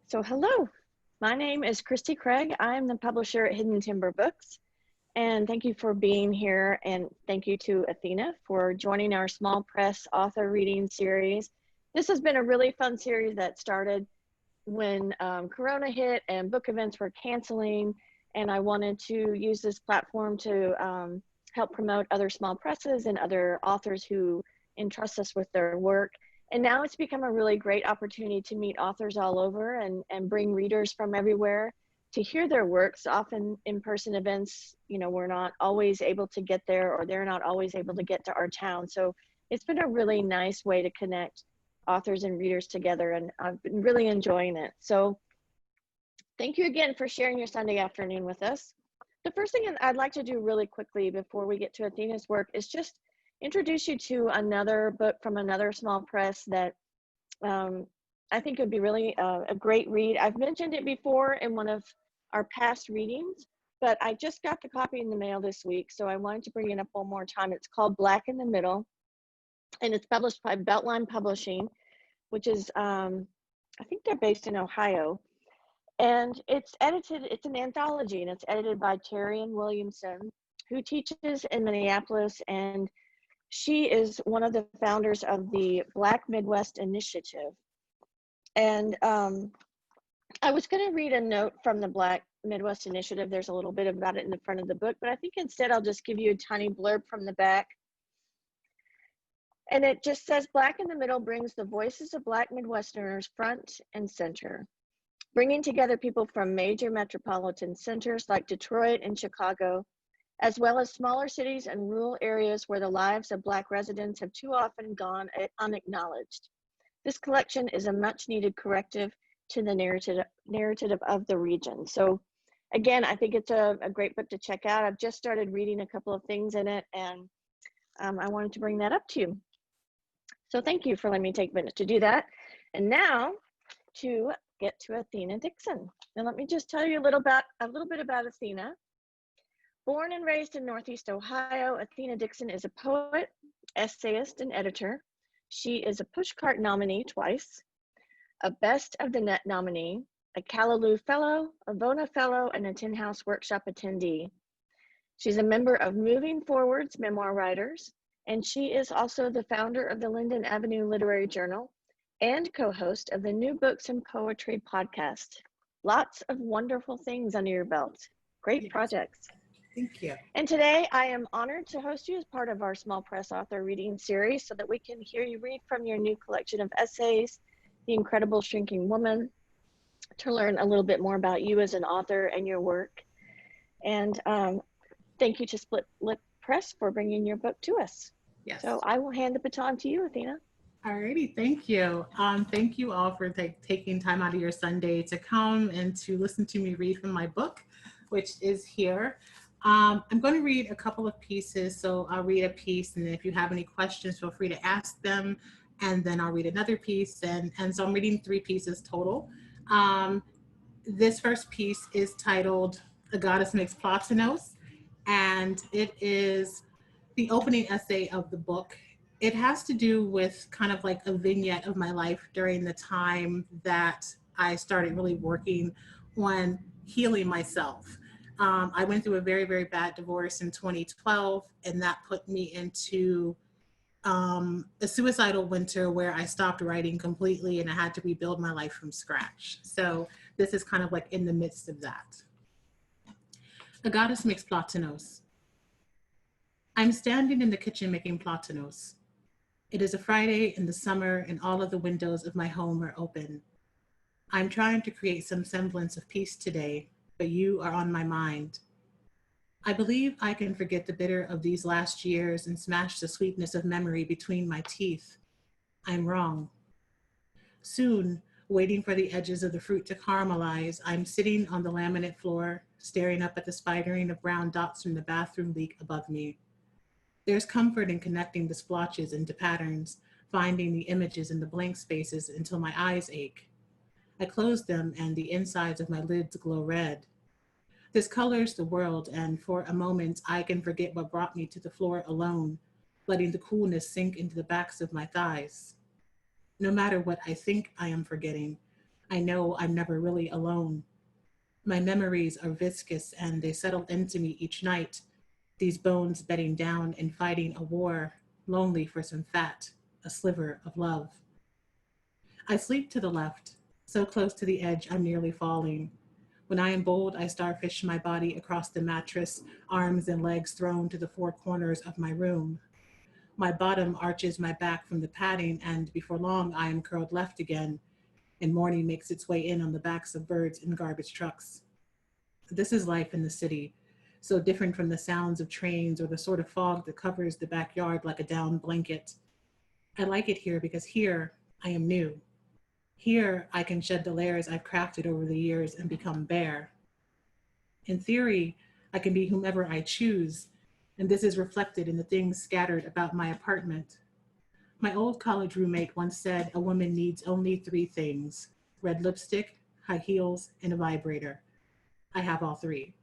So hello, my name is Christy Craig. I'm the publisher at Hidden Timber Books. And thank you for being here. And thank you to Athena for joining our small press author reading series. This has been a really fun series that started when Corona hit and book events were canceling. And I wanted to use this platform to help promote other small presses and other authors who entrust us with their work. And now it's become a really great opportunity to meet authors all over and bring readers from everywhere to hear their works. Often in-person events, we're not always able to get there, or they're not always able to get to our town. So it's been a really nice way to connect authors and readers together, and I've been really enjoying it. So thank you again for sharing your Sunday afternoon with us. The first thing I'd like to do really quickly before we get to Athena's work is just introduce you to another book from another small press that I think would be really a great read. I've mentioned it before in one of our past readings, but I just got the copy in the mail this week, so I wanted to bring it up one more time. It's called Black in the Middle, and it's published by Beltline Publishing, which is, I think they're based in Ohio. And it's an anthology, and it's edited by Terrian Williamson, who teaches in Minneapolis, and she is one of the founders of the Black Midwest Initiative. And I was going to read a note from the Black Midwest Initiative. There's a little bit about it in the front of the book, but I think instead I'll just give you a tiny blurb from the back. And it just says, Black in the Middle brings the voices of Black Midwesterners front and center, bringing together people from major metropolitan centers like Detroit and Chicago, as well as smaller cities and rural areas where the lives of Black residents have too often gone unacknowledged. This collection is a much needed corrective to the narrative of the region. So again, I think it's a great book to check out. I've just started reading a couple of things in it, and I wanted to bring that up to you. So thank you for letting me take a minute to do that. And now to get to Athena Dixon. Now let me just tell you a little bit about Athena. Born and raised in Northeast Ohio, Athena Dixon is a poet, essayist, and editor. She is a Pushcart nominee twice, a Best of the Net nominee, a Callaloo Fellow, a Vona Fellow, and a Tin House Workshop attendee. She's a member of Moving Forward's Memoir Writers, and she is also the founder of the Linden Avenue Literary Journal and co-host of the New Books and Poetry podcast. Lots of wonderful things under your belt. Great projects. Thank you. And today I am honored to host you as part of our small press author reading series so that we can hear you read from your new collection of essays, The Incredible Shrinking Woman, to learn a little bit more about you as an author and your work. And thank you to Split Lip Press for bringing your book to us. Yes. So I will hand the baton to you, Athena. Alrighty, thank you. Thank you all for taking time out of your Sunday to come and to listen to me read from my book, which is here. I'm going to read a couple of pieces, so I'll read a piece, and if you have any questions, feel free to ask them, and then I'll read another piece, and so I'm reading 3 pieces total. This first piece is titled A Goddess Makes Platinos, and it is the opening essay of the book. It has to do with kind of like a vignette of my life during the time that I started really working on healing myself. I went through a very, very bad divorce in 2012, and that put me into a suicidal winter where I stopped writing completely and I had to rebuild my life from scratch. So this is kind of like in the midst of that. A goddess makes platinos. I'm standing in the kitchen making platinos. It is a Friday in the summer and all of the windows of my home are open. I'm trying to create some semblance of peace today, but you are on my mind. I believe I can forget the bitter of these last years and smash the sweetness of memory between my teeth. I'm wrong. Soon, waiting for the edges of the fruit to caramelize, I'm sitting on the laminate floor, staring up at the spidering of brown dots from the bathroom leak above me. There's comfort in connecting the splotches into patterns, finding the images in the blank spaces until my eyes ache. I close them and the insides of my lids glow red. This colors the world, and for a moment, I can forget what brought me to the floor alone, letting the coolness sink into the backs of my thighs. No matter what I think I am forgetting, I know I'm never really alone. My memories are viscous and they settle into me each night, these bones bedding down and fighting a war, lonely for some fat, a sliver of love. I sleep to the left, so close to the edge I'm nearly falling. When I am bold, I starfish my body across the mattress, arms and legs thrown to the four corners of my room. My bottom arches my back from the padding, and before long I am curled left again, and morning makes its way in on the backs of birds in garbage trucks. This is life in the city, so different from the sounds of trains or the sort of fog that covers the backyard like a down blanket. I like it here because here I am new. Here I can shed the layers I've crafted over the years and become bare. In theory, I can be whomever I choose, and this is reflected in the things scattered about my apartment. My old college roommate once said a woman needs only three things: red lipstick, high heels, and a vibrator. I have all three.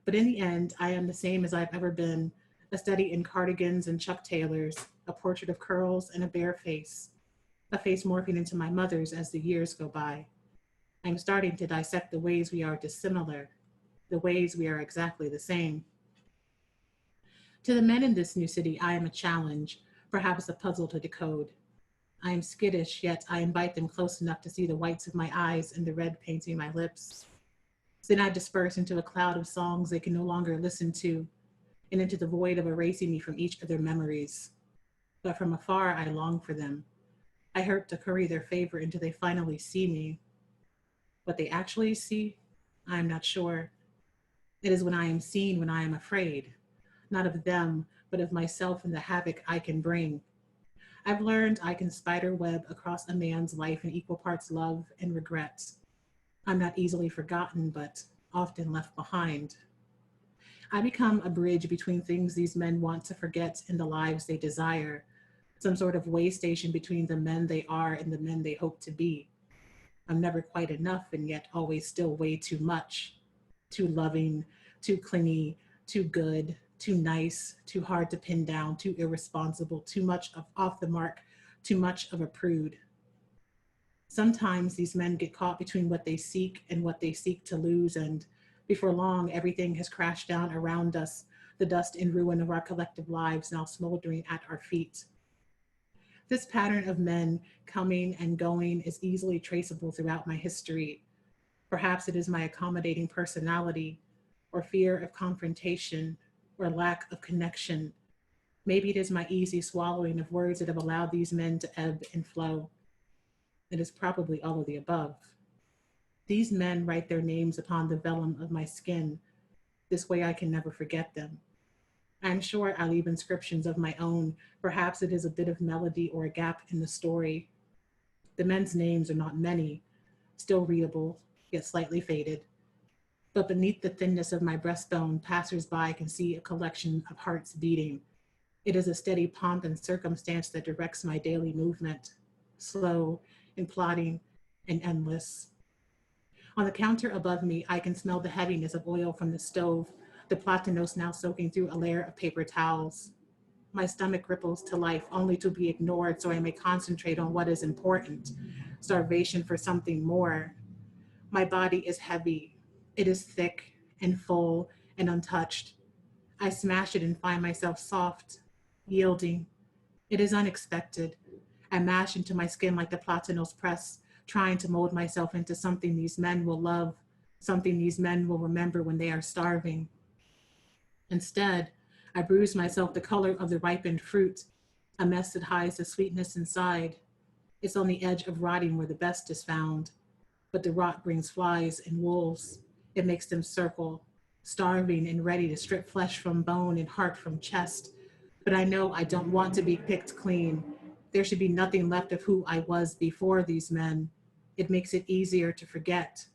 But in the end, I am the same as I've ever been, a study in cardigans and Chuck Taylors, a portrait of curls and a bare face, a face morphing into my mother's as the years go by. I'm starting to dissect the ways we are dissimilar, the ways we are exactly the same. To the men in this new city, I am a challenge, perhaps a puzzle to decode. I am skittish, yet I invite them close enough to see the whites of my eyes and the red painting my lips. Then I disperse into a cloud of songs they can no longer listen to, and into the void of erasing me from each of their memories. But from afar, I long for them. I hope to curry their favor until they finally see me. What they actually see, I am not sure. It is when I am seen when I am afraid, not of them, but of myself and the havoc I can bring. I've learned I can spider web across a man's life in equal parts love and regret. I'm not easily forgotten, but often left behind. I become a bridge between things these men want to forget and the lives they desire, some sort of way station between the men they are and the men they hope to be. I'm never quite enough and yet always still way too much. Too loving, too clingy, too good, too nice, too hard to pin down, too irresponsible, too much of off the mark, too much of a prude. Sometimes these men get caught between what they seek and what they seek to lose, and before long, everything has crashed down around us, the dust and ruin of our collective lives now smoldering at our feet. This pattern of men coming and going is easily traceable throughout my history. Perhaps it is my accommodating personality, or fear of confrontation, or lack of connection. Maybe it is my easy swallowing of words that have allowed these men to ebb and flow. It is probably all of the above. These men write their names upon the vellum of my skin. This way I can never forget them. I'm sure I leave inscriptions of my own. Perhaps it is a bit of melody or a gap in the story. The men's names are not many, still readable, yet slightly faded. But beneath the thinness of my breastbone, passers-by can see a collection of hearts beating. It is a steady pomp and circumstance that directs my daily movement, slow and plodding and endless. On the counter above me, I can smell the heaviness of oil from the stove, the platanos now soaking through a layer of paper towels. My stomach ripples to life only to be ignored so I may concentrate on what is important, starvation for something more. My body is heavy. It is thick and full and untouched. I smash it and find myself soft, yielding. It is unexpected. I mash into my skin like the platanos press, trying to mold myself into something these men will love, something these men will remember when they are starving. Instead, I bruise myself the color of the ripened fruit, a mess that hides the sweetness inside. It's on the edge of rotting where the best is found. But the rot brings flies and wolves. It makes them circle, starving and ready to strip flesh from bone and heart from chest. But I know I don't want to be picked clean. There should be nothing left of who I was before these men. It makes it easier to forget.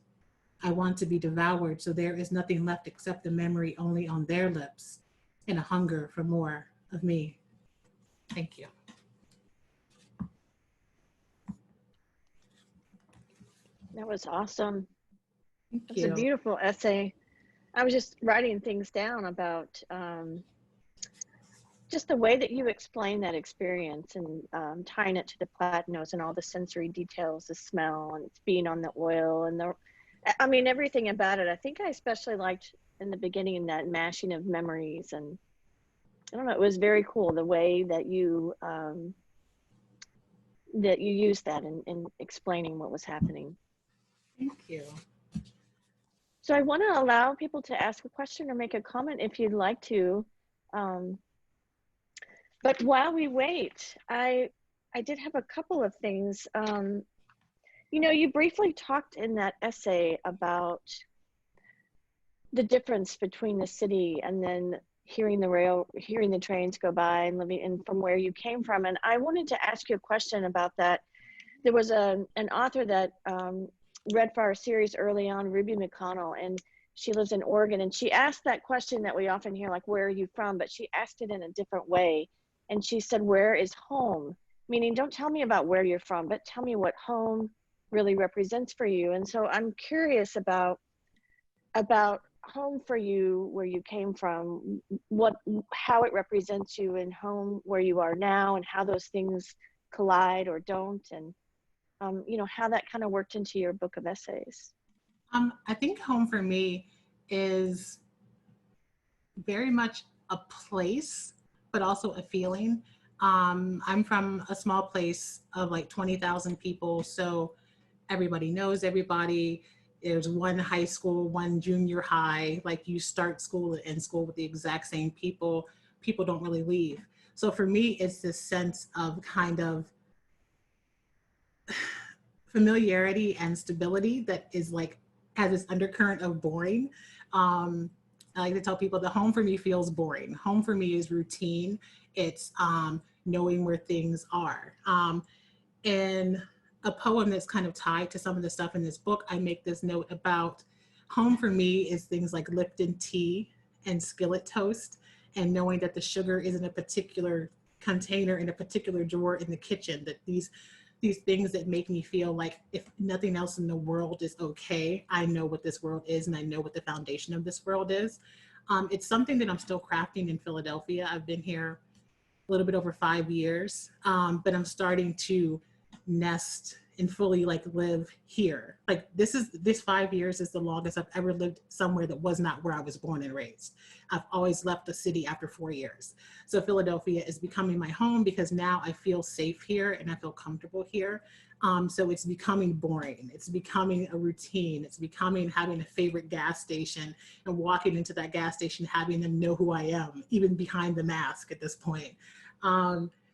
I want to be devoured, so there is nothing left except the memory only on their lips and a hunger for more of me. Thank you. That was awesome. Thank That's a you. beautiful essay. I was just writing things down about just the way that you explain that experience and tying it to the platinos and all the sensory details, the smell and it's being on the oil and I mean, everything about it. I think I especially liked in the beginning that mashing of memories, and I don't know, it was very cool the way that you used that in explaining what was happening. Thank you. So I want to allow people to ask a question or make a comment if you'd like to. But while we wait, I did have a couple of things. You know, you briefly talked in that essay about the difference between the city and then hearing the trains go by and living in from where you came from. And I wanted to ask you a question about that. There was an author that read for our series early on, Ruby McConnell, and she lives in Oregon. And she asked that question that we often hear, like, where are you from? But she asked it in a different way. And she said, where is home? Meaning, don't tell me about where you're from, but tell me what home really represents for you. And so I'm curious about home for you, where you came from, how it represents you, in home where you are now, and how those things collide or don't, and you know, how that kind of worked into your book of essays. I think home for me is very much a place, but also a feeling. I'm from a small place of like 20,000 people, so everybody knows everybody. There's one high school, one junior high, like you start school and end school with the exact same people. People don't really leave. So for me, it's this sense of kind of familiarity and stability that is like, has this undercurrent of boring. I like to tell people the home for me feels boring. Home for me is routine. It's knowing where things are. In a poem that's kind of tied to some of the stuff in this book, I make this note about home for me is things like Lipton tea and skillet toast, and knowing that the sugar is in a particular container in a particular drawer in the kitchen, that these things that make me feel like if nothing else in the world is okay, I know what this world is and I know what the foundation of this world is. It's something that I'm still crafting in Philadelphia. I've been here a little bit over 5 years, but I'm starting to nest and fully like live here. Like this 5 years is the longest I've ever lived somewhere that was not where I was born and raised. I've always left the city after 4 years. So Philadelphia is becoming my home because now I feel safe here and I feel comfortable here. So it's becoming boring. It's becoming a routine. It's becoming having a favorite gas station and walking into that gas station, having them know who I am, even behind the mask at this point.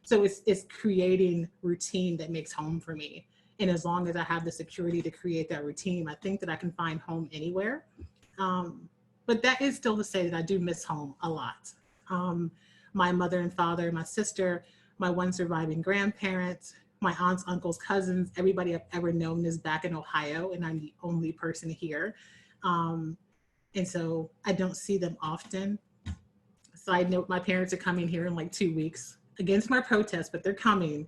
So it's creating routine that makes home for me. And as long as I have the security to create that routine, I think that I can find home anywhere. But that is still to say that I do miss home a lot. My mother and father, my sister, my one surviving grandparent, my aunts, uncles, cousins, everybody I've ever known is back in Ohio, and I'm the only person here. And so I don't see them often. Side note, my parents are coming here in like 2 weeks against my protest, but they're coming,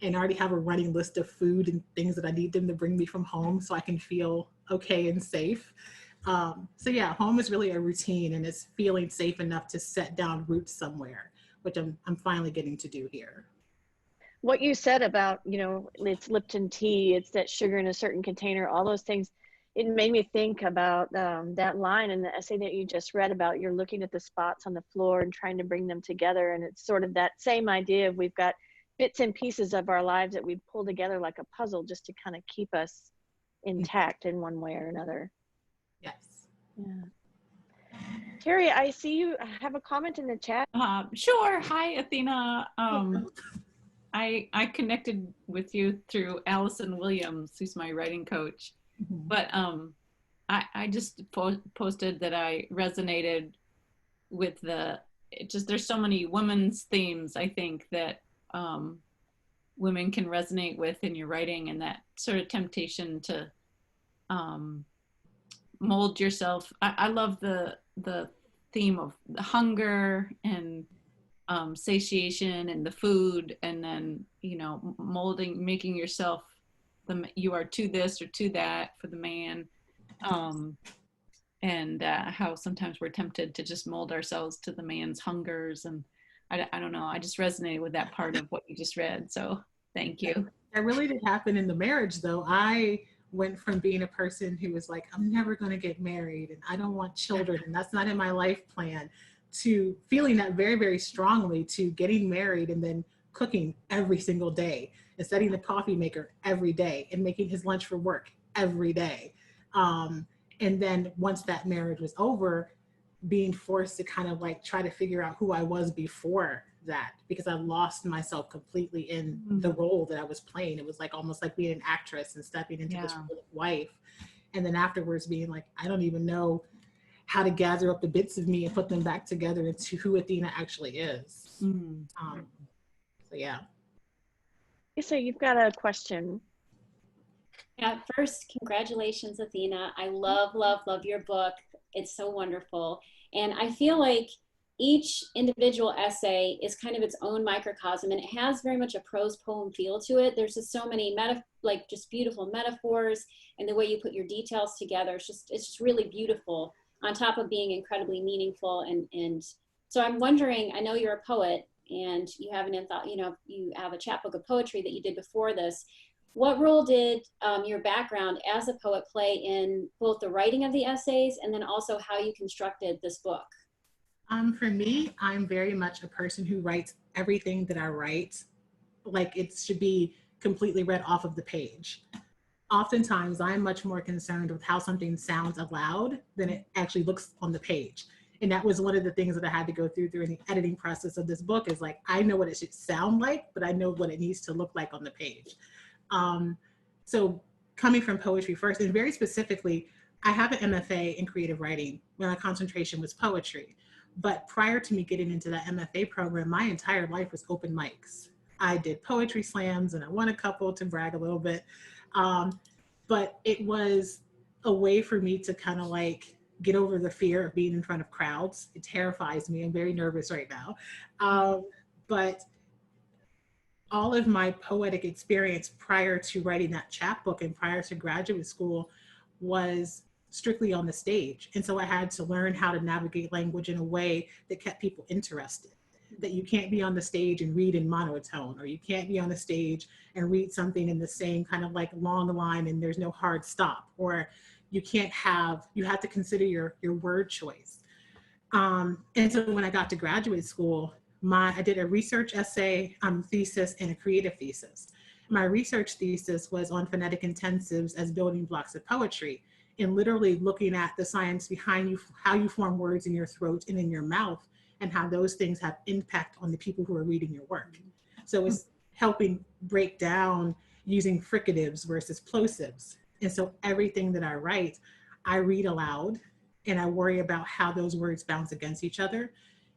and I already have a running list of food and things that I need them to bring me from home so I can feel okay and safe. So yeah, home is really a routine, and it's feeling safe enough to set down roots somewhere, which I'm finally getting to do here. What you said about, you know, it's Lipton tea, it's that sugar in a certain container, all those things, it made me think about that line in the essay that you just read about you're looking at the spots on the floor and trying to bring them together. And it's sort of that same idea of we've got bits and pieces of our lives that we pull together like a puzzle just to kind of keep us intact in one way or another. Yes. Yeah. Terry, I see you have a comment in the chat. Sure. Hi, Athena. I connected with you through Allison Williams, who's my writing coach. Mm-hmm. But I just posted that I resonated with there's so many women's themes, I think, that women can resonate with in your writing, and that sort of temptation to mold yourself. I love the theme of the hunger and satiation and the food, and then, you know, molding, making yourself you are to this or to that for the man, and how sometimes we're tempted to just mold ourselves to the man's hungers, and I don't know. I just resonated with that part of what you just read. So thank you. That really did happen in the marriage, though. I went from being a person who was like, I'm never going to get married and I don't want children and that's not in my life plan, to feeling that very, very strongly, to getting married and then cooking every single day and setting the coffee maker every day and making his lunch for work every day. And then once that marriage was over, being forced to kind of like try to figure out who I was before that, because I lost myself completely in the role that I was playing. It was like almost like being an actress and stepping into this role of wife. And then afterwards being like, I don't even know how to gather up the bits of me and put them back together into who Athena actually is. So yeah. So you've got a question. Yeah, first, congratulations, Athena. I love, love, love your book. It's so wonderful. And I feel like each individual essay is kind of its own microcosm, and it has very much a prose poem feel to it. There's just so many just beautiful metaphors, and the way you put your details together, it's just really beautiful, on top of being incredibly meaningful. And so I'm wondering, I know you're a poet and you have you have a chapbook of poetry that you did before this. What role did your background as a poet play in both the writing of the essays and then also how you constructed this book? For me, I'm very much a person who writes everything that I write like it should be completely read off of the page. Oftentimes, I'm much more concerned with how something sounds aloud than it actually looks on the page. And that was one of the things that I had to go through during the editing process of this book, is like, I know what it should sound like, but I know what it needs to look like on the page. So coming from poetry first, and very specifically, I have an MFA in creative writing where my concentration was poetry. But prior to me getting into that MFA program, my entire life was open mics. I did poetry slams and I won a couple, to brag a little bit. But it was a way for me to kind of like get over the fear of being in front of crowds. It terrifies me. I'm very nervous right now. But all of my poetic experience prior to writing that chapbook and prior to graduate school was strictly on the stage. And so I had to learn how to navigate language in a way that kept people interested. That you can't be on the stage and read in monotone, or you can't be on the stage and read something in the same kind of like long line and there's no hard stop, or you have to consider your word choice. And so when I got to graduate school, I did a research essay, thesis, and a creative thesis. My research thesis was on phonetic intensives as building blocks of poetry, and literally looking at the science behind how you form words in your throat and in your mouth, and how those things have impact on the people who are reading your work. So it's helping break down using fricatives versus plosives. And so everything that I write, I read aloud and I worry about how those words bounce against each other.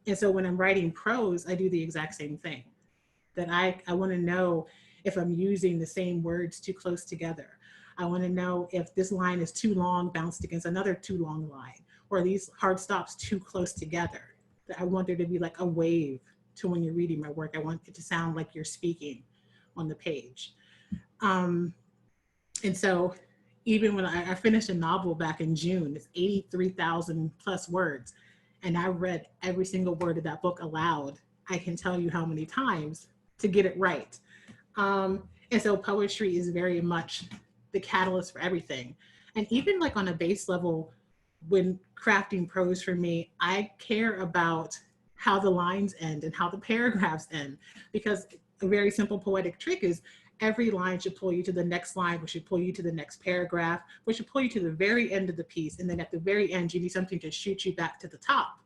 And so when I'm writing prose, I do the exact same thing. That I want to know if I'm using the same words too close together. I want to know if this line is too long bounced against another too long line, or these hard stops too close together. I want there to be like a wave to when you're reading my work. I want it to sound like you're speaking on the page. And so even when I finished a novel back in June, it's 83,000 plus words. And I read every single word of that book aloud. I can tell you how many times to get it right. And so poetry is very much the catalyst for everything. And even like on a base level, when crafting prose for me, I care about how the lines end and how the paragraphs end, because a very simple poetic trick is every line should pull you to the next line, which should pull you to the next paragraph, which should pull you to the very end of the piece. And then at the very end, you need something to shoot you back to the top.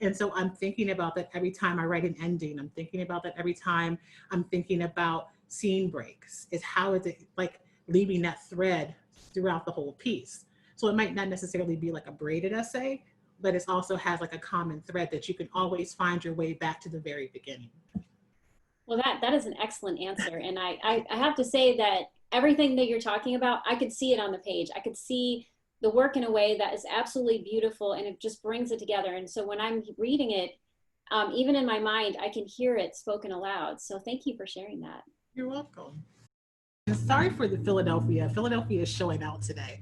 And so I'm thinking about that every time I write an ending. I'm thinking about that every time I'm thinking about scene breaks. Is how is it like leaving that thread throughout the whole piece? So it might not necessarily be like a braided essay, but it also has like a common thread that you can always find your way back to the very beginning. Well, that is an excellent answer. And I have to say that everything that you're talking about, I could see it on the page. I could see the work in a way that is absolutely beautiful, and it just brings it together. And so when I'm reading it, even in my mind, I can hear it spoken aloud. So thank you for sharing that. You're welcome. And sorry for the Philadelphia. Philadelphia is showing out today.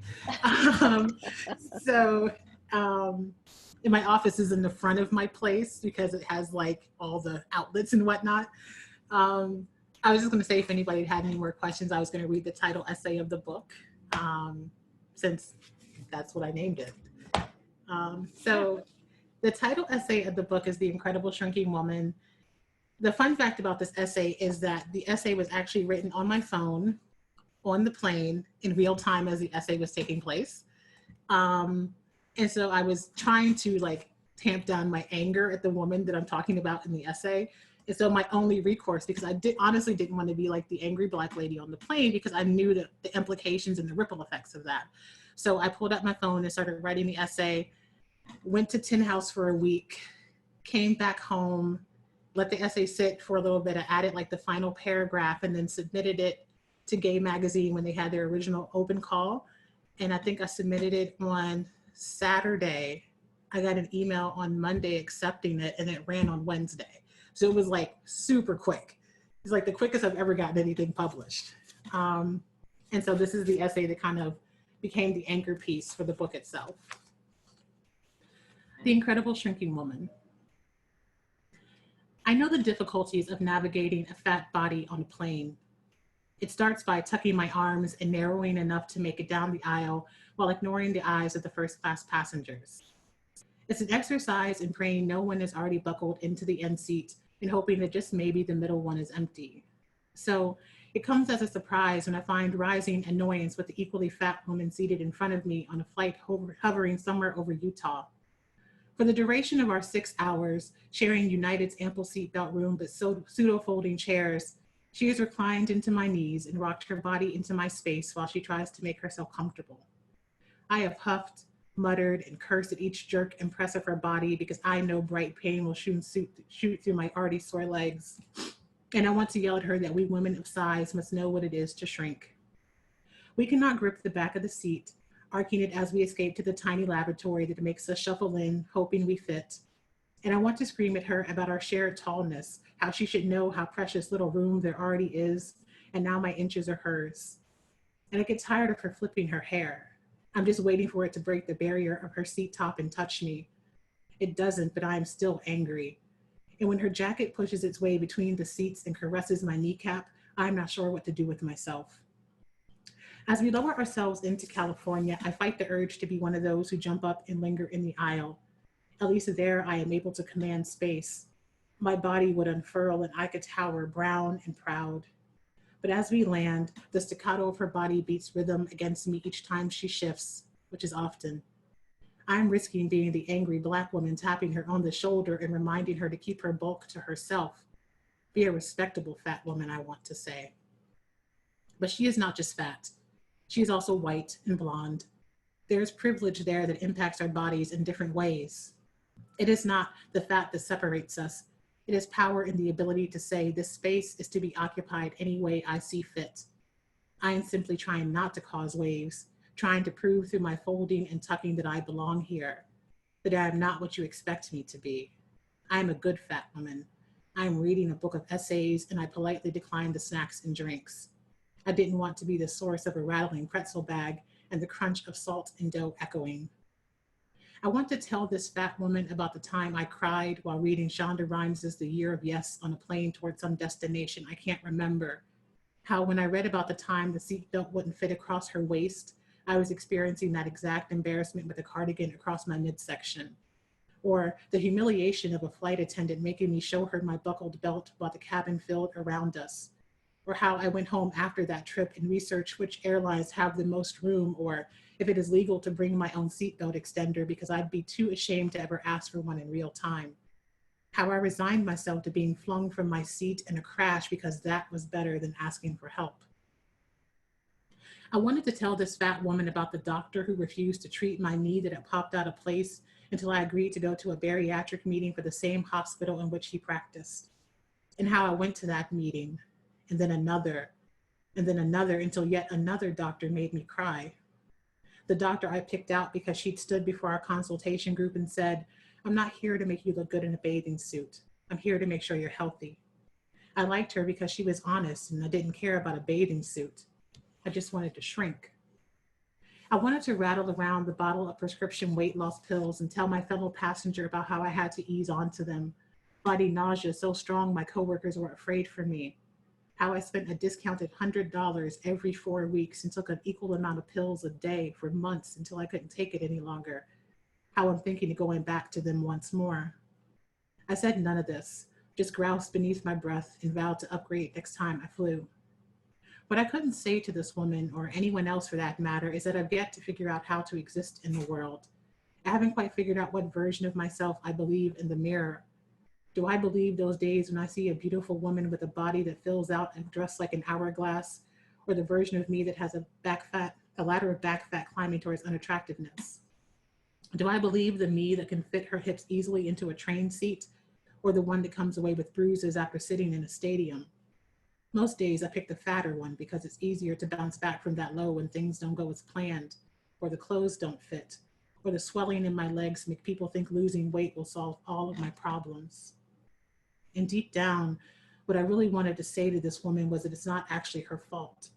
And my office is in the front of my place because it has like all the outlets and whatnot. I was just going to say, if anybody had any more questions, I was going to read the title essay of the book, since that's what I named it. So the title essay of the book is The Incredible Shrinking Woman. The fun fact about this essay is that the essay was actually written on my phone on the plane in real time as the essay was taking place. And so I was trying to like tamp down my anger at the woman that I'm talking about in the essay. And so my only recourse, because I honestly didn't want to be like the angry Black lady on the plane, because I knew the implications and the ripple effects of that. So I pulled up my phone and started writing the essay, went to Tin House for a week, came back home, let the essay sit for a little bit. I added like the final paragraph and then submitted it to Gay Magazine when they had their original open call. And I think I submitted it on Saturday. I got an email on Monday accepting it, and it ran on Wednesday. So it was like super quick. It's like the quickest I've ever gotten anything published. And so this is the essay that kind of became the anchor piece for the book itself. The Incredible Shrinking Woman. I know the difficulties of navigating a fat body on a plane. It starts by tucking my arms and narrowing enough to make it down the aisle while ignoring the eyes of the first class passengers. It's an exercise in praying no one is already buckled into the end seat and hoping that just maybe the middle one is empty. So it comes as a surprise when I find rising annoyance with the equally fat woman seated in front of me on a flight hovering somewhere over Utah. For the duration of our 6 hours, sharing United's ample seatbelt room but pseudo-folding chairs, she is reclined into my knees and rocked her body into my space while she tries to make herself comfortable. I have huffed, muttered, and cursed at each jerk and press of her body because I know bright pain will shoot through my already sore legs. And I want to yell at her that we women of size must know what it is to shrink. We cannot grip the back of the seat, arcing it as we escape to the tiny lavatory that makes us shuffle in, hoping we fit. And I want to scream at her about our shared tallness, how she should know how precious little room there already is, and now my inches are hers. And I get tired of her flipping her hair. I'm just waiting for it to break the barrier of her seat top and touch me. It doesn't, but I am still angry. And when her jacket pushes its way between the seats and caresses my kneecap, I'm not sure what to do with myself. As we lower ourselves into California, I fight the urge to be one of those who jump up and linger in the aisle. At least there I am able to command space. My body would unfurl and I could tower brown and proud. But as we land, the staccato of her body beats rhythm against me each time she shifts, which is often. I'm risking being the angry Black woman tapping her on the shoulder and reminding her to keep her bulk to herself. Be a respectable fat woman, I want to say. But she is not just fat. She is also white and blonde. There is privilege there that impacts our bodies in different ways. It is not the fat that separates us. It is power in the ability to say this space is to be occupied any way I see fit. I am simply trying not to cause waves, trying to prove through my folding and tucking that I belong here, that I am not what you expect me to be. I am a good fat woman. I am reading a book of essays and I politely decline the snacks and drinks. I didn't want to be the source of a rattling pretzel bag and the crunch of salt and dough echoing. I want to tell this fat woman about the time I cried while reading Shonda Rhimes' The Year of Yes on a plane towards some destination I can't remember. How when I read about the time the seatbelt wouldn't fit across her waist, I was experiencing that exact embarrassment with a cardigan across my midsection. Or the humiliation of a flight attendant making me show her my buckled belt while the cabin filled around us. Or how I went home after that trip and researched which airlines have the most room, or if it is legal to bring my own seatbelt extender because I'd be too ashamed to ever ask for one in real time. How I resigned myself to being flung from my seat in a crash because that was better than asking for help. I wanted to tell this fat woman about the doctor who refused to treat my knee that had popped out of place until I agreed to go to a bariatric meeting for the same hospital in which he practiced. And how I went to that meeting, and then another, until yet another doctor made me cry. The doctor I picked out because she'd stood before our consultation group and said, "I'm not here to make you look good in a bathing suit. I'm here to make sure you're healthy." I liked her because she was honest and I didn't care about a bathing suit. I just wanted to shrink. I wanted to rattle around the bottle of prescription weight loss pills and tell my fellow passenger about how I had to ease onto them, fighting nausea so strong my coworkers were afraid for me, how I spent a discounted $100 every 4 weeks and took an equal amount of pills a day for months until I couldn't take it any longer, how I'm thinking of going back to them once more. I said none of this, just groused beneath my breath and vowed to upgrade next time I flew. What I couldn't say to this woman, or anyone else for that matter, is that I've yet to figure out how to exist in the world. I haven't quite figured out what version of myself I believe in the mirror. Do I believe those days when I see a beautiful woman with a body that fills out and dressed like an hourglass, or the version of me that has a ladder of back fat climbing towards unattractiveness? Do I believe the me that can fit her hips easily into a train seat, or the one that comes away with bruises after sitting in a stadium? Most days I pick the fatter one because it's easier to bounce back from that low when things don't go as planned, or the clothes don't fit, or the swelling in my legs make people think losing weight will solve all of my problems. And deep down, what I really wanted to say to this woman was that it's not actually her fault,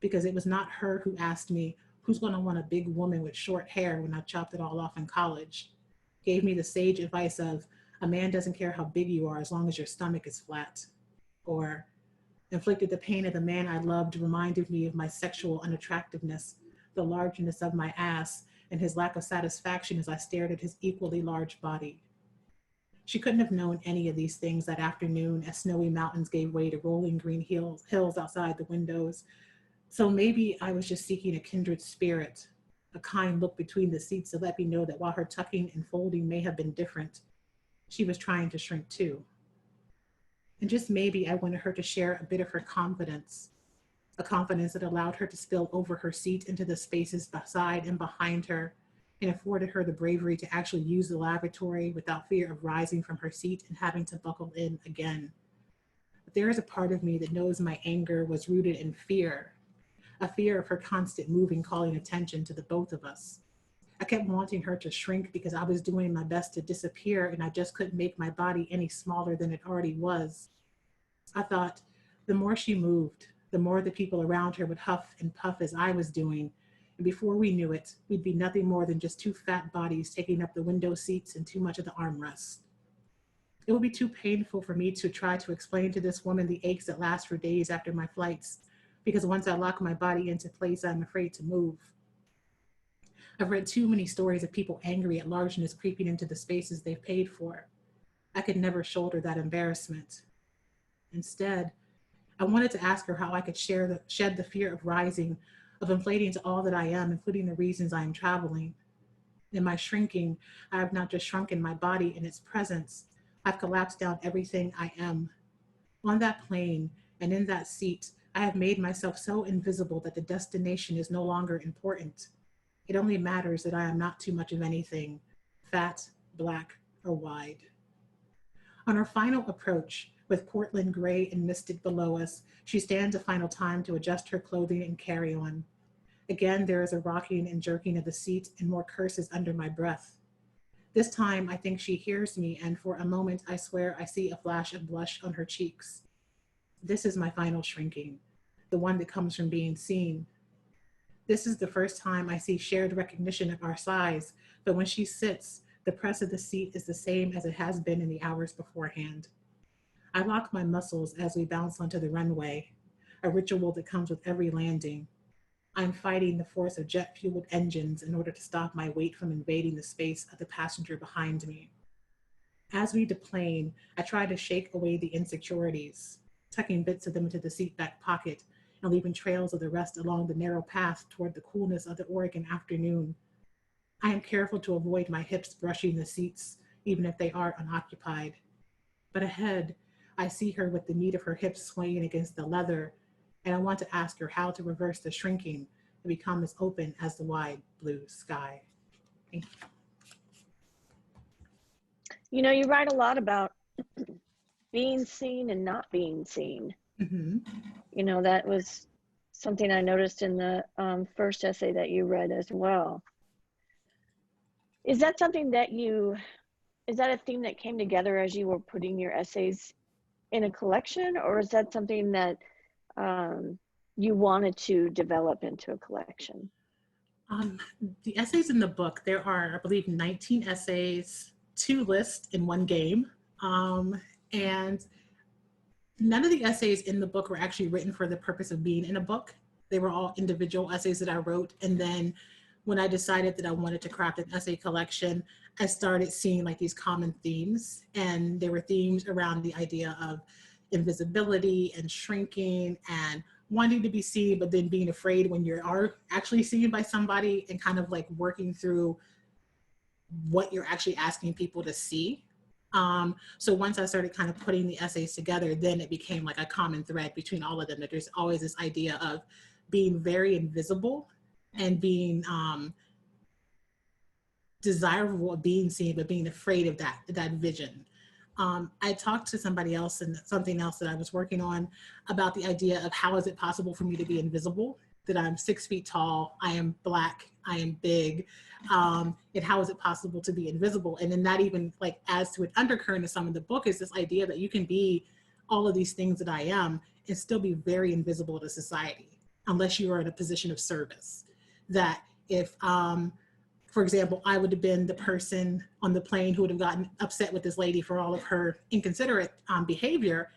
because it was not her who asked me, who's going to want a big woman with short hair when I chopped it all off in college? Gave me the sage advice of, a man doesn't care how big you are as long as your stomach is flat. Or, inflicted the pain of the man I loved reminded me of my sexual unattractiveness, the largeness of my ass, and his lack of satisfaction as I stared at his equally large body. She couldn't have known any of these things that afternoon as snowy mountains gave way to rolling green hills outside the windows. So maybe I was just seeking a kindred spirit, a kind look between the seats to let me know that while her tucking and folding may have been different, she was trying to shrink too. And just maybe I wanted her to share a bit of her confidence, a confidence that allowed her to spill over her seat into the spaces beside and behind her, and afforded her the bravery to actually use the lavatory without fear of rising from her seat and having to buckle in again. But there is a part of me that knows my anger was rooted in fear, a fear of her constant moving, calling attention to the both of us. I kept wanting her to shrink because I was doing my best to disappear and I just couldn't make my body any smaller than it already was. I thought the more she moved, the more the people around her would huff and puff as I was doing. And before we knew it, we'd be nothing more than just two fat bodies taking up the window seats and too much of the armrest. It would be too painful for me to try to explain to this woman the aches that last for days after my flights, because once I lock my body into place, I'm afraid to move. I've read too many stories of people angry at largeness creeping into the spaces they've paid for. I could never shoulder that embarrassment. Instead, I wanted to ask her how I could shed the fear of rising, of inflating to all that I am, including the reasons I am traveling. In my shrinking, I have not just shrunken my body in its presence, I've collapsed down everything I am. On that plane and in that seat, I have made myself so invisible that the destination is no longer important. It only matters that I am not too much of anything, fat, black, or wide. On our final approach, with Portland gray and misted below us, she stands a final time to adjust her clothing and carry on. Again, there is a rocking and jerking of the seat and more curses under my breath. This time, I think she hears me, and for a moment, I swear I see a flash of blush on her cheeks. This is my final shrinking, the one that comes from being seen. This is the first time I see shared recognition of our size, but when she sits, the press of the seat is the same as it has been in the hours beforehand. I lock my muscles as we bounce onto the runway, a ritual that comes with every landing. I'm fighting the force of jet-fueled engines in order to stop my weight from invading the space of the passenger behind me. As we deplane, I try to shake away the insecurities, tucking bits of them into the seat back pocket and leaving trails of the rest along the narrow path toward the coolness of the Oregon afternoon. I am careful to avoid my hips brushing the seats, even if they are unoccupied. But ahead, I see her with the meat of her hips swaying against the leather, and I want to ask her how to reverse the shrinking and become as open as the wide blue sky. Thank you. You know, you write a lot about being seen and not being seen. Mm-hmm. You know, that was something I noticed in the first essay that you read as well. Is that something that is that a theme that came together as you were putting your essays in a collection, or is that something that you wanted to develop into a collection? Um, the essays in the book, there are, I believe, 19 essays, 2 lists in 1 game. And none of the essays in the book were actually written for the purpose of being in a book. They were all individual essays that I wrote. And then when I decided that I wanted to craft an essay collection, I started seeing like these common themes. And there were themes around the idea of invisibility and shrinking and wanting to be seen, but then being afraid when you are actually seen by somebody, and kind of like working through what you're actually asking people to see. So once I started kind of putting the essays together, then it became like a common thread between all of them, that there's always this idea of being very invisible and being desirable of being seen, but being afraid of that vision. I talked to somebody else and something else that I was working on about the idea of how is it possible for me to be invisible, that I'm 6 feet tall, I am Black, I am big, and how is it possible to be invisible? And then that even like adds to an undercurrent of some of the book, is this idea that you can be all of these things that I am and still be very invisible to society, unless you are in a position of service. That if, for example, I would have been the person on the plane who would have gotten upset with this lady for all of her inconsiderate behavior,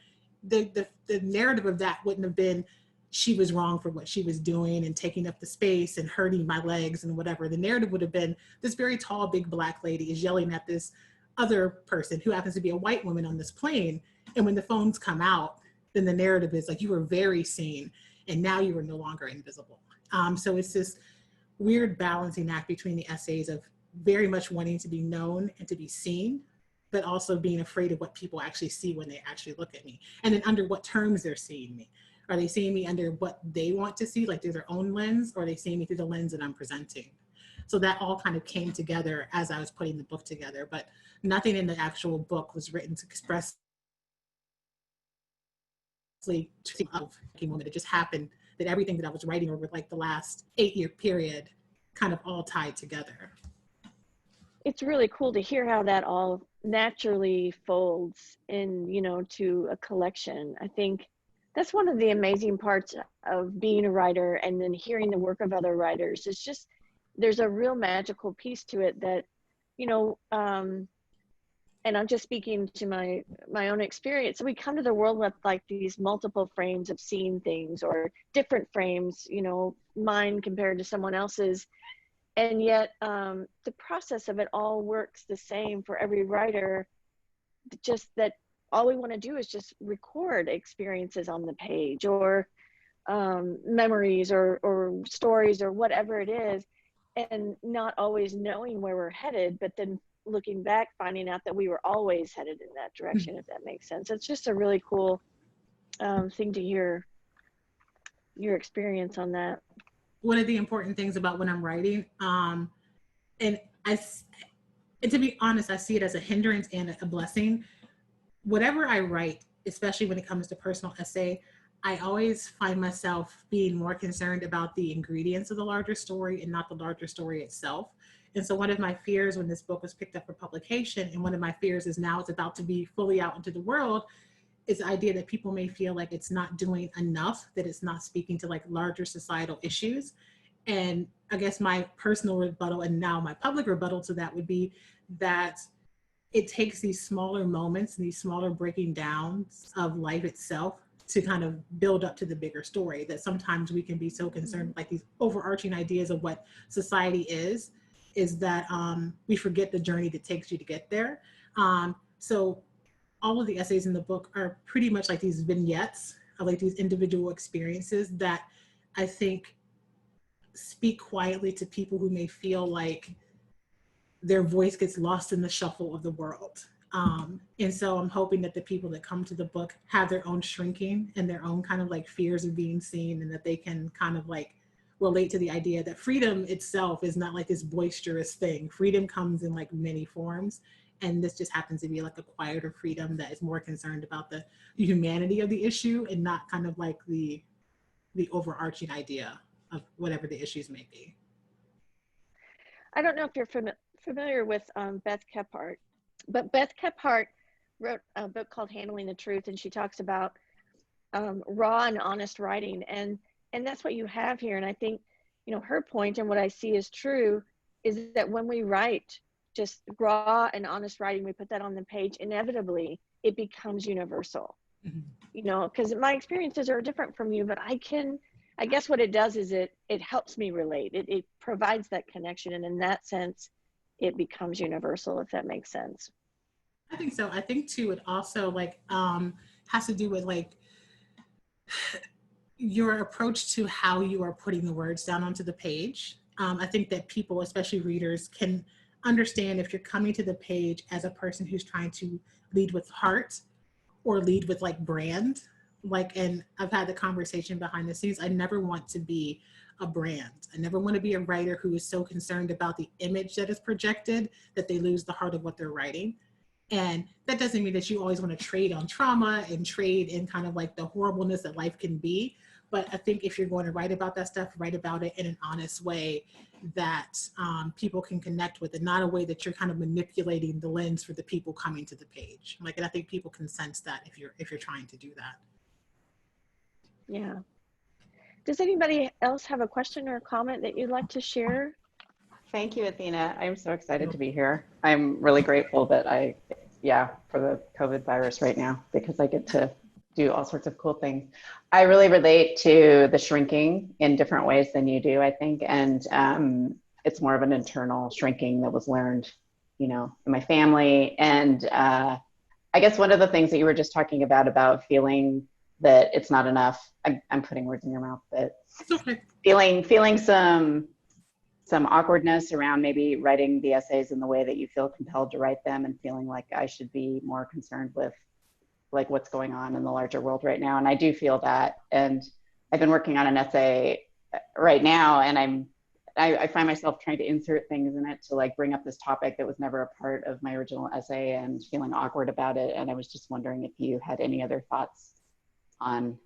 the narrative of that wouldn't have been she was wrong for what she was doing and taking up the space and hurting my legs and whatever. The narrative would have been this very tall, big Black lady is yelling at this other person who happens to be a white woman on this plane. And when the phones come out, then the narrative is like, you were very seen and now you are no longer invisible. So it's this weird balancing act between the essays of very much wanting to be known and to be seen, but also being afraid of what people actually see when they actually look at me. And then under what terms they're seeing me. Are they seeing me under what they want to see, like through their own lens, or are they seeing me through the lens that I'm presenting? So that all kind of came together as I was putting the book together, but nothing in the actual book was written to express of woman. It just happened that everything that I was writing over like the last 8-year period kind of all tied together. It's really cool to hear how that all naturally folds in, you know, to a collection. I think that's one of the amazing parts of being a writer and then hearing the work of other writers. It's just, there's a real magical piece to it that, you know, and I'm just speaking to my own experience. We come to the world with like these multiple frames of seeing things, or different frames, you know, mine compared to someone else's. And yet the process of it all works the same for every writer, just that all we want to do is just record experiences on the page, or memories, or stories, or whatever it is, and not always knowing where we're headed, but then looking back, finding out that we were always headed in that direction, if that makes sense. It's just a really cool thing to hear your experience on that. One of the important things about when I'm writing, and to be honest, I see it as a hindrance and a blessing. Whatever I write, especially when it comes to personal essay, I always find myself being more concerned about the ingredients of the larger story and not the larger story itself. And so one of my fears when this book was picked up for publication, and one of my fears is now it's about to be fully out into the world, is the idea that people may feel like it's not doing enough, that it's not speaking to like larger societal issues. And I guess my personal rebuttal, and now my public rebuttal to that, would be that it takes these smaller moments and these smaller breaking downs of life itself to kind of build up to the bigger story, that sometimes we can be so concerned with like these overarching ideas of what society is that we forget the journey that takes you to get there. So all of the essays in the book are pretty much like these vignettes of like these individual experiences that I think speak quietly to people who may feel like their voice gets lost in the shuffle of the world. And so I'm hoping that the people that come to the book have their own shrinking and their own kind of like fears of being seen, and that they can kind of like relate to the idea that freedom itself is not like this boisterous thing. Freedom comes in like many forms. And this just happens to be like a quieter freedom that is more concerned about the humanity of the issue, and not kind of like the overarching idea of whatever the issues may be. I don't know if you're familiar with Beth Kephart, but Beth Kephart wrote a book called Handling the Truth, and she talks about raw and honest writing, and that's what you have here. And I think, her point, and what I see is true, is that when we write just raw and honest writing, we put that on the page, inevitably it becomes universal. Because my experiences are different from you, but I guess what it does is it helps me relate. It provides that connection, and in that sense it becomes universal, if that makes sense. I think so. I think too, it also has to do with your approach to how you are putting the words down onto the page. I think that people, especially readers, can understand if you're coming to the page as a person who's trying to lead with heart or lead with brand. And I've had the conversation behind the scenes. I never want to be a brand. I never want to be a writer who is so concerned about the image that is projected that they lose the heart of what they're writing. And that doesn't mean that you always want to trade on trauma and trade in kind of the horribleness that life can be. But I think if you're going to write about that stuff, write about it in an honest way that people can connect with, and not a way that you're kind of manipulating the lens for the people coming to the page. And I think people can sense that if you're trying to do that. Yeah. Does anybody else have a question or a comment that you'd like to share? Thank you, Athena. I'm so excited to be here. I'm really grateful that for the COVID virus right now, because I get to do all sorts of cool things. I really relate to the shrinking in different ways than you do, I think. And it's more of an internal shrinking that was learned, in my family. And I guess one of the things that you were just talking about feeling that it's not enough, I'm putting words in your mouth, but feeling some awkwardness around maybe writing the essays in the way that you feel compelled to write them, and feeling like I should be more concerned with what's going on in the larger world right now. And I do feel that. And I've been working on an essay right now, and I find myself trying to insert things in it to bring up this topic that was never a part of my original essay, and feeling awkward about it. And I was just wondering if you had any other thoughts on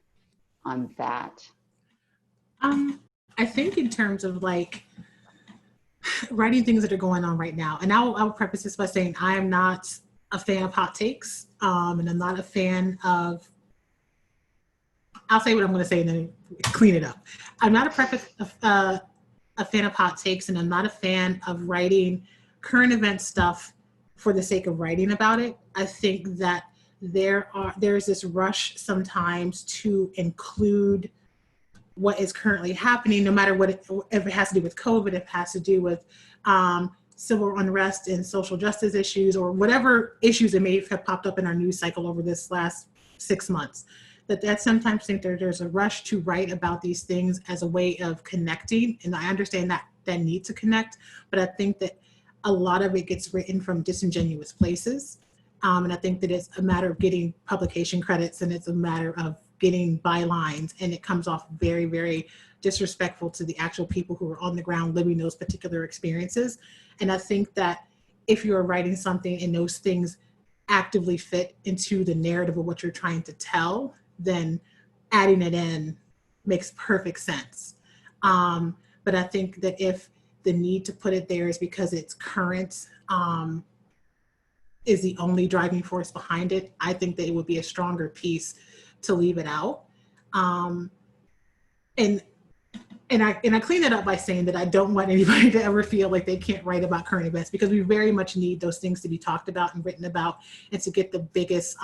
that. I think in terms of writing things that are going on right now, and I'll preface this by saying I am not a fan of hot takes, and I'm not a fan of, I'll say what I'm going to say and then clean it up. I'm not a fan of hot takes, and I'm not a fan of writing current event stuff for the sake of writing about it. I think that there's this rush sometimes to include what is currently happening, no matter if it has to do with COVID, if it has to do with civil unrest and social justice issues, or whatever issues that may have popped up in our news cycle over this last 6 months. That sometimes think there's a rush to write about these things as a way of connecting. And I understand that need to connect, but I think that a lot of it gets written from disingenuous places. And I think that it's a matter of getting publication credits, and it's a matter of getting bylines, and it comes off very, very disrespectful to the actual people who are on the ground living those particular experiences. And I think that if you're writing something and those things actively fit into the narrative of what you're trying to tell, then adding it in makes perfect sense. But I think that if the need to put it there is because it's current, is the only driving force behind it, I think that it would be a stronger piece to leave it out. And I clean it up by saying that I don't want anybody to ever feel like they can't write about current events, because we very much need those things to be talked about and written about, and to get the biggest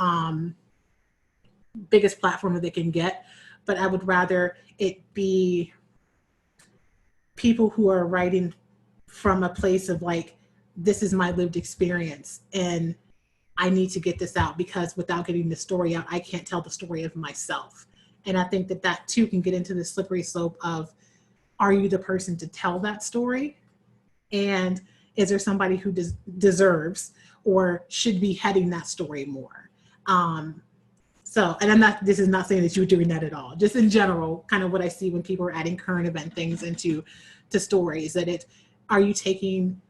platform that they can get. But I would rather it be people who are writing from a place of this is my lived experience, and I need to get this out, because without getting the story out, I can't tell the story of myself. And I think that too can get into the slippery slope of, are you the person to tell that story? And is there somebody who deserves or should be heading that story more? And this is not saying that you're doing that at all. Just in general, kind of what I see when people are adding current event things into stories, are you taking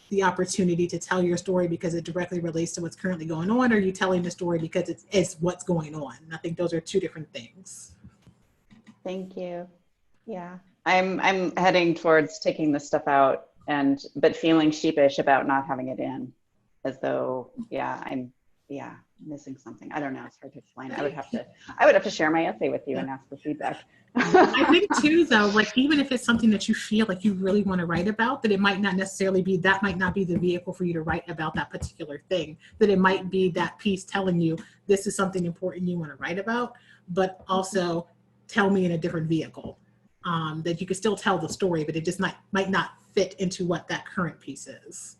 the opportunity to tell your story because it directly relates to what's currently going on, or are you telling the story because it's what's going on? And I think those are two different things. Thank you. Yeah, I'm heading towards taking this stuff out, but feeling sheepish about not having it in, as though, I'm yeah, missing something. I don't know. It's hard to explain. I would have to share my essay with you and ask for feedback. I think too, though, like even if it's something that you feel like you really want to write about, that it might not necessarily be, that might not be the vehicle for you to write about that particular thing, that it might be that piece telling you this is something important you want to write about, but also tell me in a different vehicle, that you could still tell the story, but it just might not fit into what that current piece is.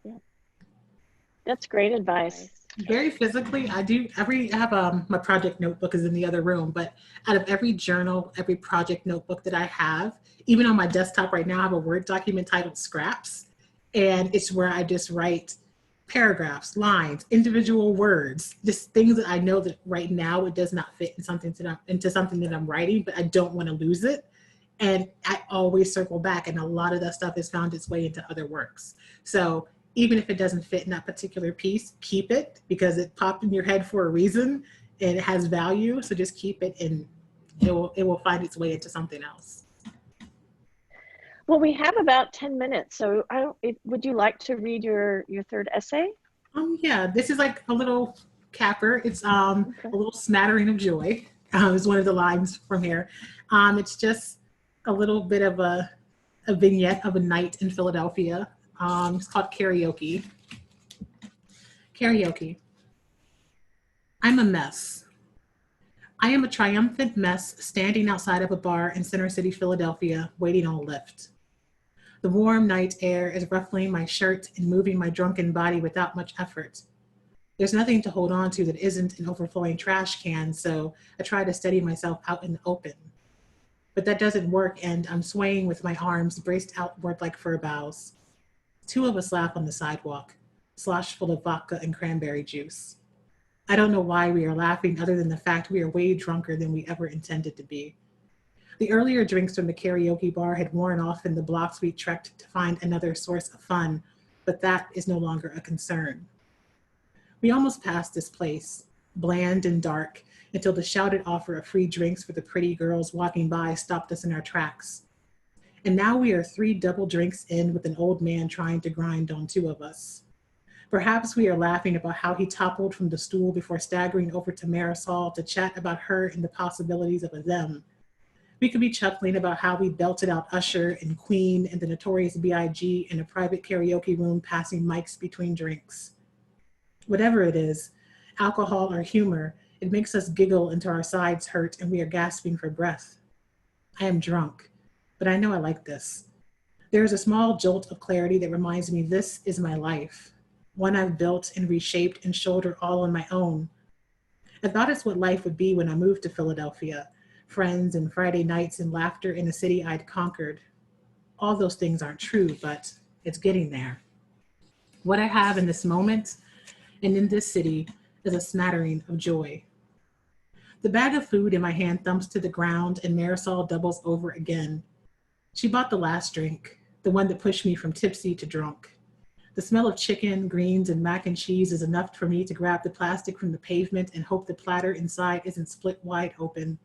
Yeah. That's great advice. Very physically, I have my project notebook is in the other room, but out of every journal, every project notebook that I have, even on my desktop right now, I have a Word document titled Scraps, and it's where I just write paragraphs, lines, individual words, just things that I know that right now it does not fit in into something that I'm writing, but I don't want to lose it. And I always circle back, and a lot of that stuff has found its way into other works. So even if it doesn't fit in that particular piece, keep it, because it popped in your head for a reason and it has value. So just keep it, and it will find its way into something else. Well, we have about 10 minutes. So would you like to read your third essay? Yeah, this is like a little capper. It's a little smattering of joy is one of the lines from here. It's just a little bit of a vignette of a night in Philadelphia. It's called Karaoke. Karaoke. I'm a mess. I am a triumphant mess standing outside of a bar in Center City, Philadelphia, waiting on a lift. The warm night air is ruffling my shirt and moving my drunken body without much effort. There's nothing to hold on to that isn't an overflowing trash can, so I try to steady myself out in the open. But that doesn't work, and I'm swaying with my arms braced outward like fur boughs. Two of us laugh on the sidewalk, slosh full of vodka and cranberry juice. I don't know why we are laughing, other than the fact we are way drunker than we ever intended to be. The earlier drinks from the karaoke bar had worn off in the blocks we trekked to find another source of fun, but that is no longer a concern. We almost passed this place, bland and dark, until the shouted offer of free drinks for the pretty girls walking by stopped us in our tracks. And now we are 3 double drinks in with an old man trying to grind on 2 of us. Perhaps we are laughing about how he toppled from the stool before staggering over to Marisol to chat about her and the possibilities of a them. We could be chuckling about how we belted out Usher and Queen and the Notorious B.I.G. in a private karaoke room passing mics between drinks. Whatever it is, alcohol or humor, it makes us giggle until our sides hurt and we are gasping for breath. I am drunk, but I know I like this. There is a small jolt of clarity that reminds me this is my life, one I've built and reshaped and shouldered all on my own. I thought it's what life would be when I moved to Philadelphia, friends and Friday nights and laughter in a city I'd conquered. All those things aren't true, but it's getting there. What I have in this moment and in this city is a smattering of joy. The bag of food in my hand thumps to the ground and Marisol doubles over again. She bought the last drink, the one that pushed me from tipsy to drunk. The smell of chicken, greens, and mac and cheese is enough for me to grab the plastic from the pavement and hope the platter inside isn't split wide open.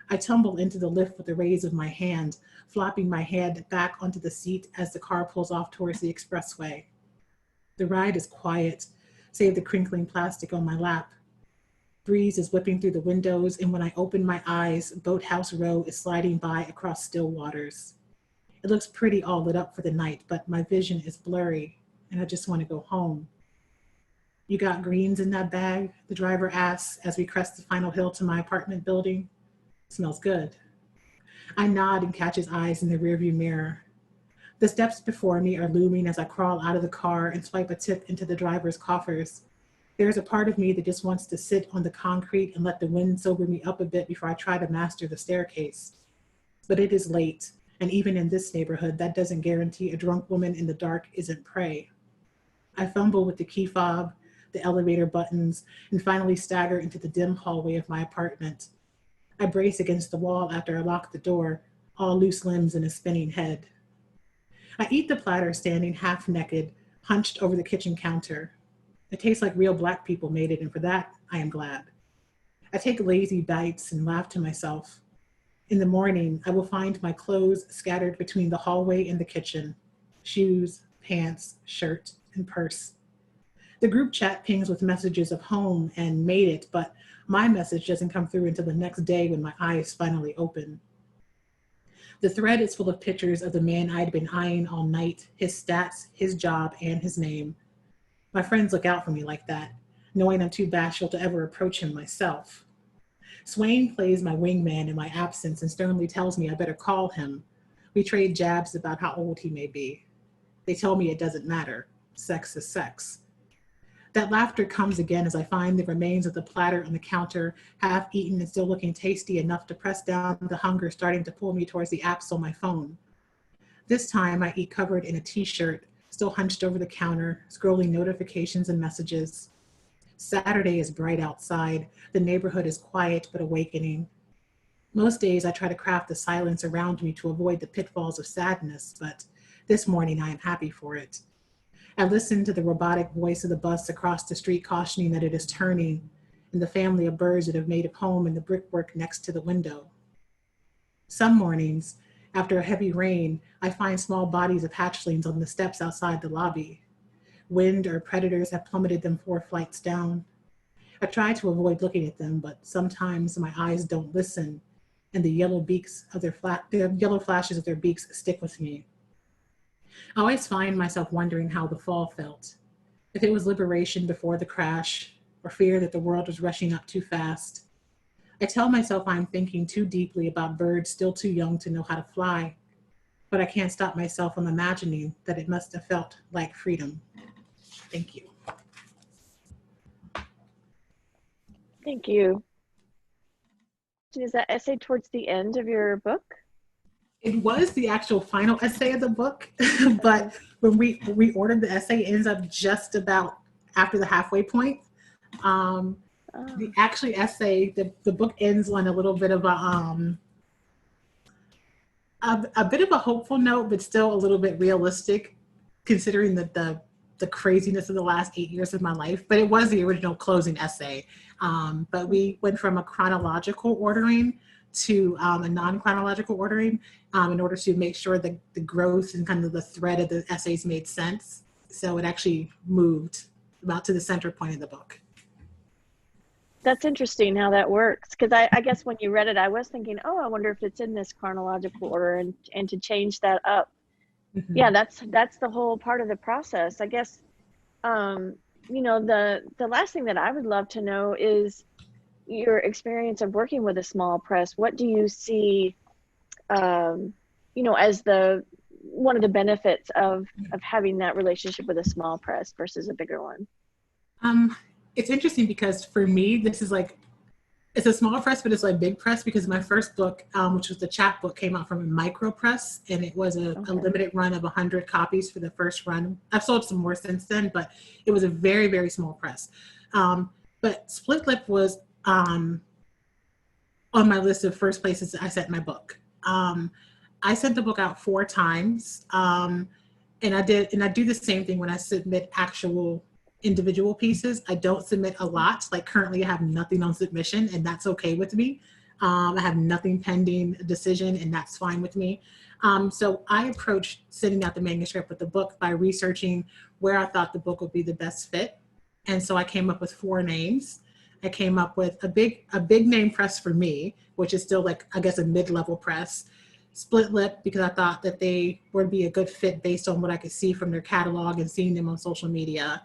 I tumble into the lift with a raise of my hand, flopping my head back onto the seat as the car pulls off towards the expressway. The ride is quiet, save the crinkling plastic on my lap. Breeze is whipping through the windows, and when I open my eyes, Boathouse Row is sliding by across still waters. It looks pretty all lit up for the night, but my vision is blurry, and I just want to go home. You got greens in that bag? The driver asks as we crest the final hill to my apartment building. Smells good. I nod and catch his eyes in the rearview mirror. The steps before me are looming as I crawl out of the car and swipe a tip into the driver's coffers. There's a part of me that just wants to sit on the concrete and let the wind sober me up a bit before I try to master the staircase. But it is late, and even in this neighborhood, that doesn't guarantee a drunk woman in the dark isn't prey. I fumble with the key fob, the elevator buttons, and finally stagger into the dim hallway of my apartment. I brace against the wall after I lock the door, all loose limbs and a spinning head. I eat the platter standing half naked, hunched over the kitchen counter. It tastes like real Black people made it, and for that, I am glad. I take lazy bites and laugh to myself. In the morning, I will find my clothes scattered between the hallway and the kitchen. Shoes, pants, shirt, and purse. The group chat pings with messages of home and made it, but my message doesn't come through until the next day when my eyes finally open. The thread is full of pictures of the man I'd been eyeing all night, his stats, his job, and his name. My friends look out for me like that, knowing I'm too bashful to ever approach him myself. Swain plays my wingman in my absence and sternly tells me I better call him. We trade jabs about how old he may be. They tell me it doesn't matter. Sex is sex. That laughter comes again as I find the remains of the platter on the counter, half eaten and still looking tasty enough to press down the hunger starting to pull me towards the apps on my phone. This time I eat covered in a t-shirt, still hunched over the counter, scrolling notifications and messages. Saturday is bright outside. The neighborhood is quiet but awakening. Most days I try to craft the silence around me to avoid the pitfalls of sadness, but this morning I am happy for it. I listen to the robotic voice of the bus across the street cautioning that it is turning, and the family of birds that have made a home in the brickwork next to the window. Some mornings, after a heavy rain, I find small bodies of hatchlings on the steps outside the lobby. Wind or predators have plummeted them 4 flights down. I try to avoid looking at them, but sometimes my eyes don't listen, and the yellow yellow flashes of their beaks stick with me. I always find myself wondering how the fall felt. If it was liberation before the crash, or fear that the world was rushing up too fast. I tell myself I'm thinking too deeply about birds still too young to know how to fly, but I can't stop myself from imagining that it must have felt like freedom. Thank you. Thank you. Is that essay towards the end of your book? It was the actual final essay of the book, but when we ordered the essay, it ends up just about after the halfway point. The actual essay, the book ends on a little bit of a bit of a hopeful note, but still a little bit realistic, considering the craziness of the last 8 years of my life. But it was the original closing essay. But we went from a chronological ordering to a non-chronological ordering in order to make sure that the growth and kind of the thread of the essays made sense. So it actually moved about to the center point of the book. That's interesting how that works, because I guess when you read it, I was thinking, oh, I wonder if it's in this chronological order, and to change that up. Mm-hmm. Yeah, that's the whole part of the process. I guess, you know, the last thing that I would love to know is your experience of working with a small press. What do you see, you know, as one of the benefits of having that relationship with a small press versus a bigger one? It's interesting because for me, this is like, it's a small press, but it's like big press, because my first book, which was the chapbook, came out from a micro press, and it was a limited run of 100 copies for the first run. I've sold some more since then, but it was a very, very small press. But Split Lip was on my list of first places I sent my book. I sent the book out 4 times, and I do the same thing when I submit actual individual pieces. I don't submit a lot. Like currently I have nothing on submission, and that's okay with me. I have nothing pending decision, and that's fine with me. So I approached sending out the manuscript with the book by researching where I thought the book would be the best fit. And so I came up with 4 names. I came up with a big name press for me, which is still like, I guess, a mid-level press. Split Lip, because I thought that they would be a good fit based on what I could see from their catalog and seeing them on social media.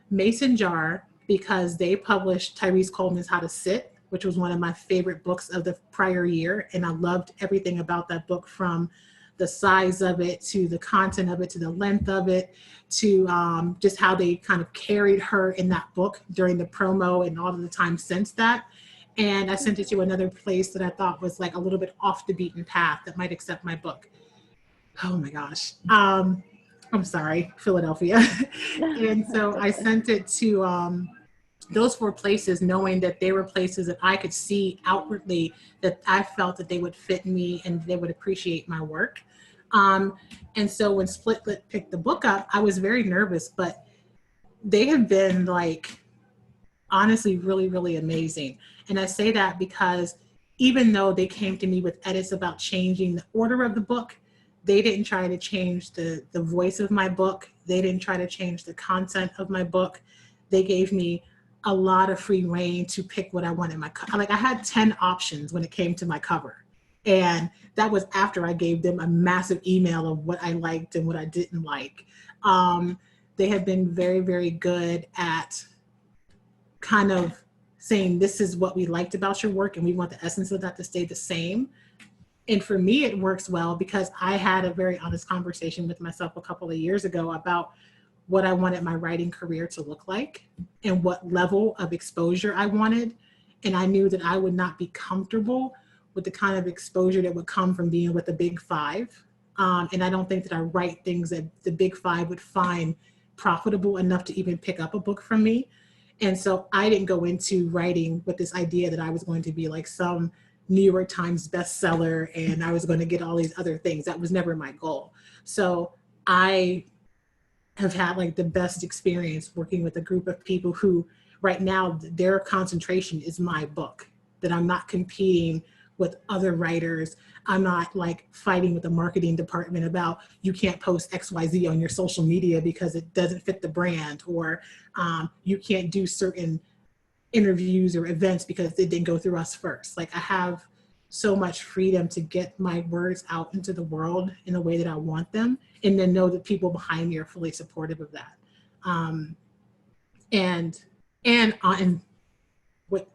Mason Jar, because they published Tyrese Coleman's How to Sit, which was one of my favorite books of the prior year. And I loved everything about that book, from the size of it, to the content of it, to the length of it, to just how they kind of carried her in that book during the promo and all of the time since that. And I sent it to another place that I thought was like a little bit off the beaten path that might accept my book. Oh my gosh. I'm sorry, Philadelphia. And so I sent it to those 4 places, knowing that they were places that I could see outwardly that I felt that they would fit me and they would appreciate my work. And so when Split Lip picked the book up, I was very nervous, but they have been like, honestly, really, really amazing. And I say that because even though they came to me with edits about changing the order of the book, they didn't try to change the voice of my book. They didn't try to change the content of my book. They gave me a lot of free reign to pick what I wanted like I had 10 options when it came to my cover. And that was after I gave them a massive email of what I liked and what I didn't like. They have been very, very good at kind of saying, this is what we liked about your work and we want the essence of that to stay the same. And for me, it works well because I had a very honest conversation with myself a couple of years ago about what I wanted my writing career to look like and what level of exposure I wanted. And I knew that I would not be comfortable with the kind of exposure that would come from being with the big five. And I don't think that I write things that the big five would find profitable enough to even pick up a book from me. And so I didn't go into writing with this idea that I was going to be like some New York Times bestseller and I was going to get all these other things. That was never my goal. So I have had like the best experience working with a group of people who right now their concentration is my book, that I'm not competing with other writers. I'm not like fighting with the marketing department about you can't post XYZ on your social media because it doesn't fit the brand, or you can't do certain interviews or events because it didn't go through us first. Like I have so much freedom to get my words out into the world in the way that I want them, and then know that people behind me are fully supportive of that. And with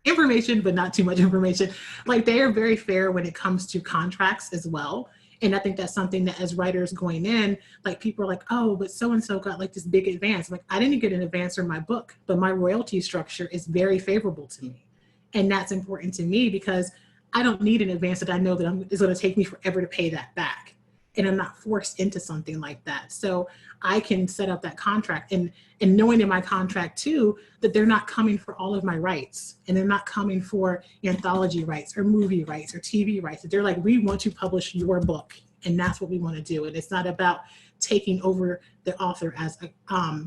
information, but not too much information, like they are very fair when it comes to contracts as well. And I think that's something that as writers going in, like people are like, oh, but so-and-so got like this big advance. Like I didn't get an advance for my book, but my royalty structure is very favorable to me. And that's important to me because I don't need an advance that I know that it's going to take me forever to pay that back. And I'm not forced into something like that. So I can set up that contract and knowing in my contract too, that they're not coming for all of my rights and they're not coming for anthology rights or movie rights or TV rights. They're like, we want to publish your book and that's what we want to do. And it's not about taking over the author as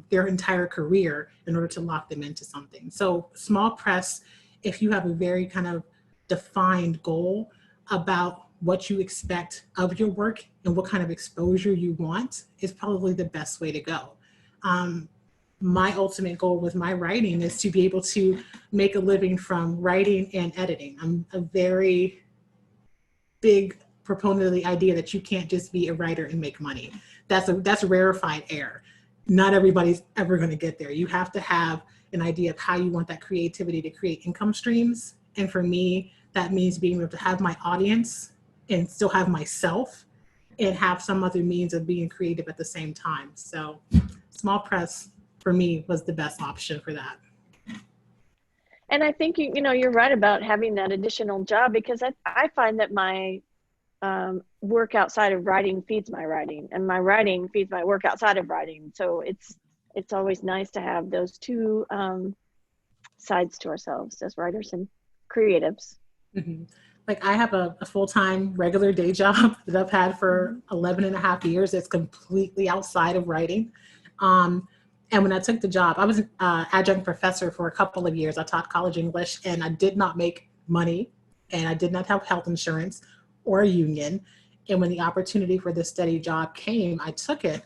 their entire career in order to lock them into something. So small press, if you have a very kind of defined goal about what you expect of your work and what kind of exposure you want, is probably the best way to go. My ultimate goal with my writing is to be able to make a living from writing and editing. I'm a very big proponent of the idea that you can't just be a writer and make money. That's rarefied air. Not everybody's ever going to get there. You have to have an idea of how you want that creativity to create income streams. And for me, that means being able to have my audience and still have myself and have some other means of being creative at the same time. So small press for me was the best option for that. And I think, you're right about having that additional job, because I find that my work outside of writing feeds my writing, and my writing feeds my work outside of writing. So it's always nice to have those two sides to ourselves as writers and creatives. Mm-hmm. Like I have a full-time regular day job that I've had for 11 and a half years. That's completely outside of writing. And when I took the job, I was an adjunct professor for a couple of years. I taught college English and I did not make money and I did not have health insurance or a union. And when the opportunity for this steady job came, I took it.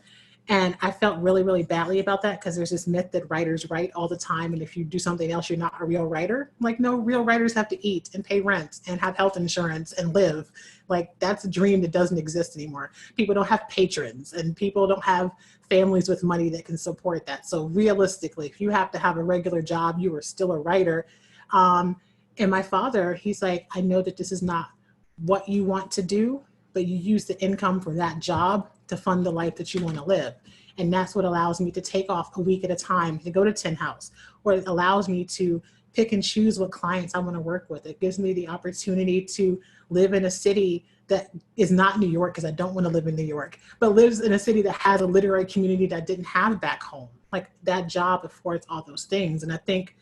And I felt really, really badly about that because there's this myth that writers write all the time. And if you do something else, you're not a real writer. Like, no, real writers have to eat and pay rent and have health insurance and live. Like, that's a dream that doesn't exist anymore. People don't have patrons and people don't have families with money that can support that. So realistically, if you have to have a regular job, you are still a writer. And my father, he's like, I know that this is not what you want to do, but you use the income from that job to fund the life that you want to live. And that's what allows me to take off a week at a time to go to Tin House, or it allows me to pick and choose what clients I want to work with. It gives me the opportunity to live in a city that is not New York, because I don't want to live in New York, but lives in a city that has a literary community that I didn't have back home. Like, that job affords all those things. And I think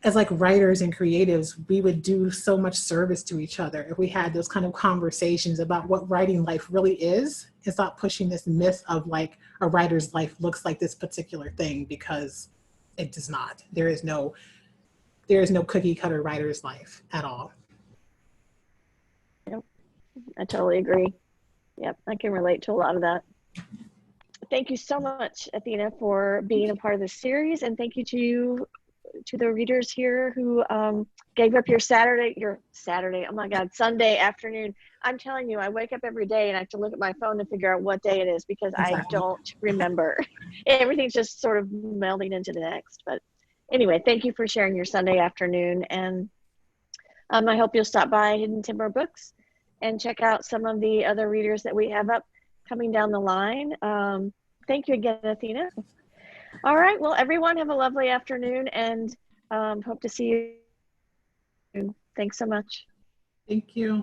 as like writers and creatives, we would do so much service to each other if we had those kind of conversations about what writing life really is, and stop pushing this myth of like a writer's life looks like this particular thing, because it does not. There is no cookie cutter writer's life at all. Yep. I totally agree. Yep, I can relate to a lot of that. Thank you so much, Athena, for being a part of this series, and thank you to the readers here who gave up your Sunday, oh my God, Sunday afternoon. I'm telling you, I wake up every day and I have to look at my phone to figure out what day it is because I don't remember. Everything's just sort of melding into the next. But anyway, thank you for sharing your Sunday afternoon, and I hope you'll stop by Hidden Timber Books and check out some of the other readers that we have up coming down the line. Thank you again, Athena. All right, well, everyone have a lovely afternoon, and hope to see you soon. Thanks so much. Thank you.